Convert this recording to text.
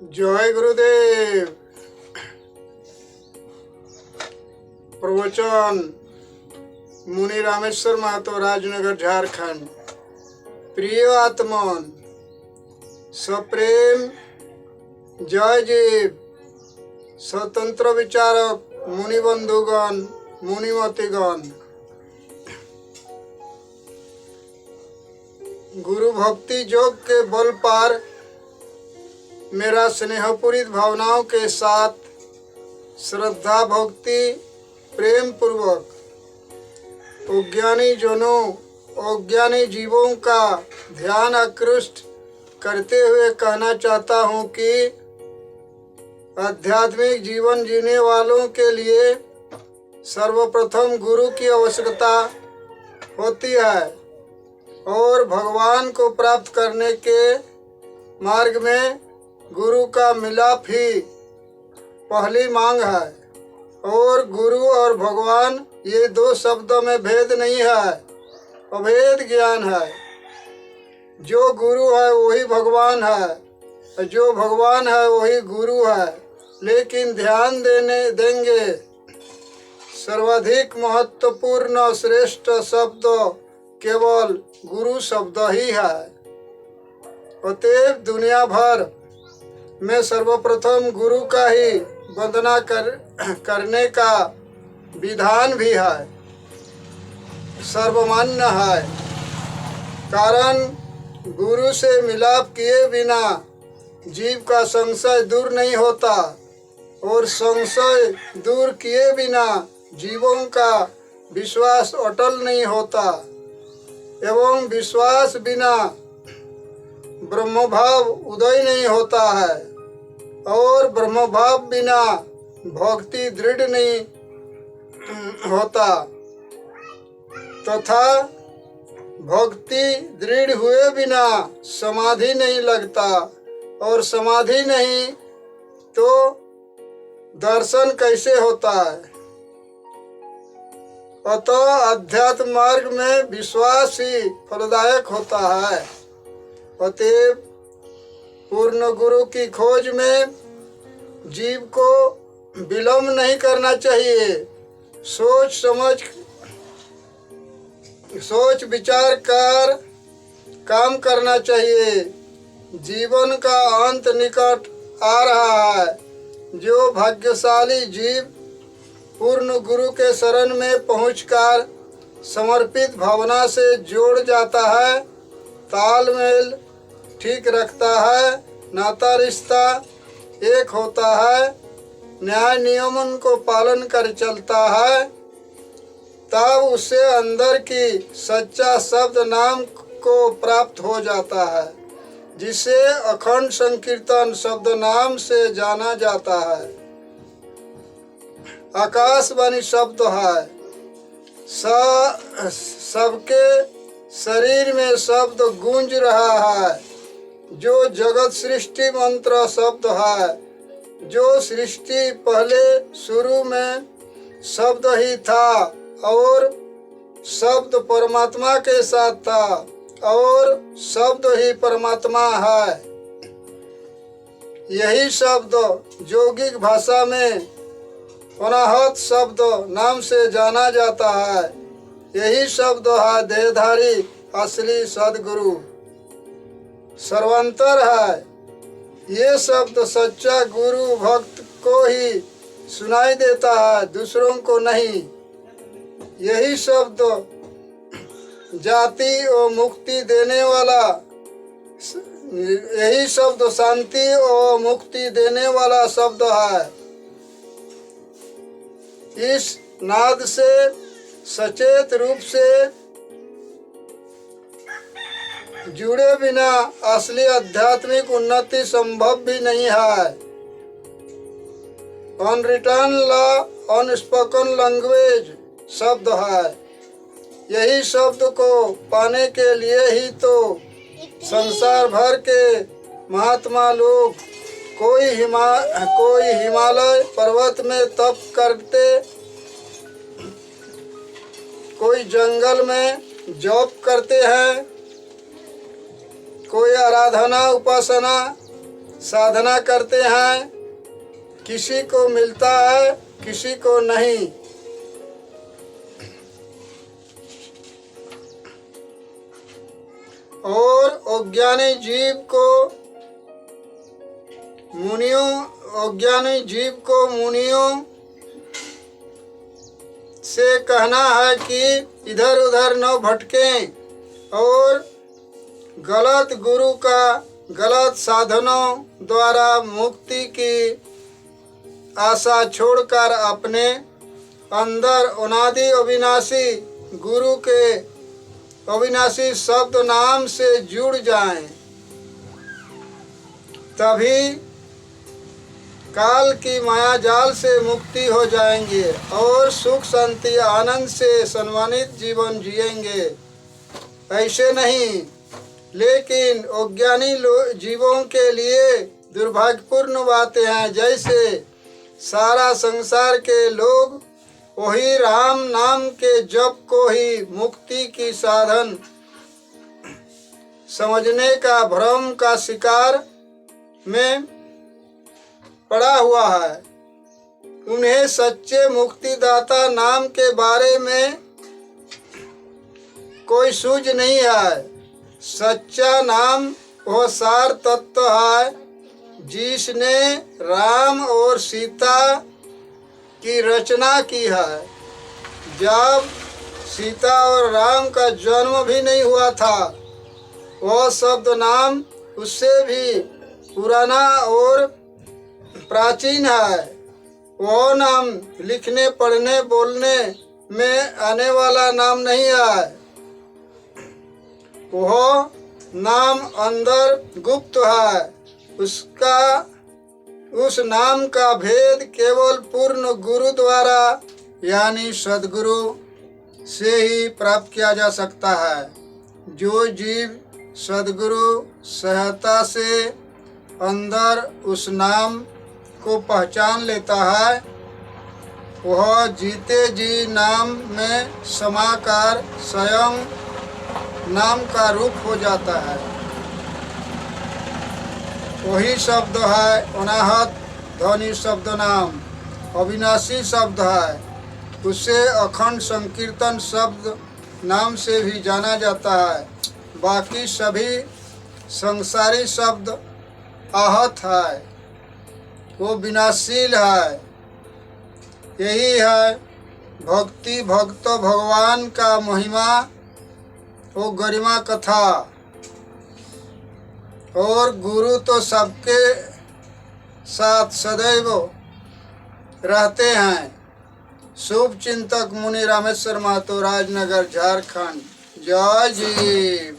जय गुरुदेव। प्रवचन मुनि रामेश्वर महतो, राजनगर, झारखंड। प्रिय आत्मन, सप्रेम जय जीव, स्वतंत्र विचारक मुनि बंधुगण, मुनिमतिगण, गुरु भक्ति योग के बल पर मेरा स्नेहपूरित भावनाओं के साथ श्रद्धा भक्ति प्रेम पूर्वक अज्ञानी जनों, अज्ञानी जीवों का ध्यान आकृष्ट करते हुए कहना चाहता हूँ कि आध्यात्मिक जीवन जीने वालों के लिए सर्वप्रथम गुरु की आवश्यकता होती है और भगवान को प्राप्त करने के मार्ग में गुरु का मिलाप ही पहली मांग है। और गुरु और भगवान ये दो शब्दों में भेद नहीं है, अभेद ज्ञान है। जो गुरु है वही भगवान है, जो भगवान है वही गुरु है। लेकिन ध्यान देंगे सर्वाधिक महत्वपूर्ण श्रेष्ठ शब्द केवल गुरु शब्द ही है। अतएव दुनिया भर में सर्वप्रथम गुरु का ही वंदना करने का विधान भी है, सर्वमान्य है। कारण गुरु से मिलाप किए बिना जीव का संशय दूर नहीं होता और संशय दूर किए बिना जीवों का विश्वास अटल नहीं होता एवं विश्वास बिना ब्रह्मभाव उदय नहीं होता है और ब्रह्मभाव बिना भक्ति दृढ़ नहीं होता तथा भक्ति दृढ़ हुए बिना समाधि नहीं लगता और समाधि नहीं तो दर्शन कैसे होता है। अतः अध्यात्म मार्ग में विश्वास ही फलदायक होता है। अतएव पूर्ण गुरु की खोज में जीव को विलम्ब नहीं करना चाहिए। सोच विचार कर काम करना चाहिए। जीवन का अंत निकट आ रहा है। जो भाग्यशाली जीव पूर्ण गुरु के शरण में पहुंचकर समर्पित भावना से जोड़ जाता है, तालमेल ठीक रखता है, नाता रिश्ता एक होता है, न्याय नियमन को पालन कर चलता है, तब उसे अंदर की सच्चा शब्द नाम को प्राप्त हो जाता है, जिसे अखंड संकीर्तन शब्द नाम से जाना जाता है। आकाशवाणी शब्द है। सबके शरीर में शब्द गूंज रहा है। जो जगत सृष्टि मंत्र शब्द है। जो सृष्टि पहले शुरू में शब्द ही था और शब्द परमात्मा के साथ था और शब्द ही परमात्मा है। यही शब्द यौगिक भाषा में अनाहत शब्द नाम से जाना जाता है। यही शब्द है देहधारी असली सदगुरु, सर्वांतर है। ये शब्द सच्चा गुरु भक्त को ही सुनाई देता है, दूसरों को नहीं। यही शब्द जाति और मुक्ति देने वाला, यही शब्द शांति और मुक्ति देने वाला शब्द है। इस नाद से सचेत रूप से जुड़े बिना असली आध्यात्मिक उन्नति संभव भी नहीं है। अनरिटन लॉ, अनस्पोकन लैंग्वेज शब्द है। यही शब्द को पाने के लिए ही तो संसार भर के महात्मा लोग कोई हिमालय पर्वत में तप करते, कोई जंगल में जॉब करते हैं, कोई आराधना उपासना साधना करते हैं, किसी को मिलता है किसी को नहीं। और अज्ञानी जीव को मुनियों से कहना है कि इधर उधर न भटकें और गलत गुरु का गलत साधनों द्वारा मुक्ति की आशा छोड़कर अपने अंदर अनादि अविनाशी गुरु के अविनाशी शब्द नाम से जुड़ जाएं, तभी काल की माया जाल से मुक्ति हो जाएंगे और सुख शांति आनंद से सम्मानित जीवन जिएंगे। ऐसे नहीं, लेकिन अज्ञानी जीवों के लिए दुर्भाग्यपूर्ण बातें हैं। जैसे सारा संसार के लोग वही राम नाम के जप को ही मुक्ति की साधन समझने का भ्रम का शिकार में पड़ा हुआ है। उन्हें सच्चे मुक्तिदाता नाम के बारे में कोई सूझ नहीं है। सच्चा नाम वह सार तत्व है जिसने राम और सीता की रचना की है। जब सीता और राम का जन्म भी नहीं हुआ था, वह शब्द नाम उससे भी पुराना और प्राचीन है। वह नाम लिखने पढ़ने बोलने में आने वाला नाम नहीं है। वह नाम अंदर गुप्त है। उस नाम का भेद केवल पूर्ण गुरु द्वारा यानी सद्गुरु से ही प्राप्त किया जा सकता है। जो जीव सद्गुरु सहायता से अंदर उस नाम को पहचान लेता है, वह जीते जी नाम में समाकार स्वयं नाम का रूप हो जाता है। वही शब्द है अनाहत ध्वनि शब्द नाम, अविनाशी शब्द है। उसे अखंड संकीर्तन शब्द नाम से भी जाना जाता है। बाकी सभी संसारी शब्द आहत है, वो विनाशील है। यही है भक्ति भक्त भगवान का महिमा, वो गरिमा कथा। और गुरु तो सबके साथ सदैव रहते हैं। शुभ चिंतक मुनि रामेश्वर महतो, राजनगर, झारखंड। जय जी।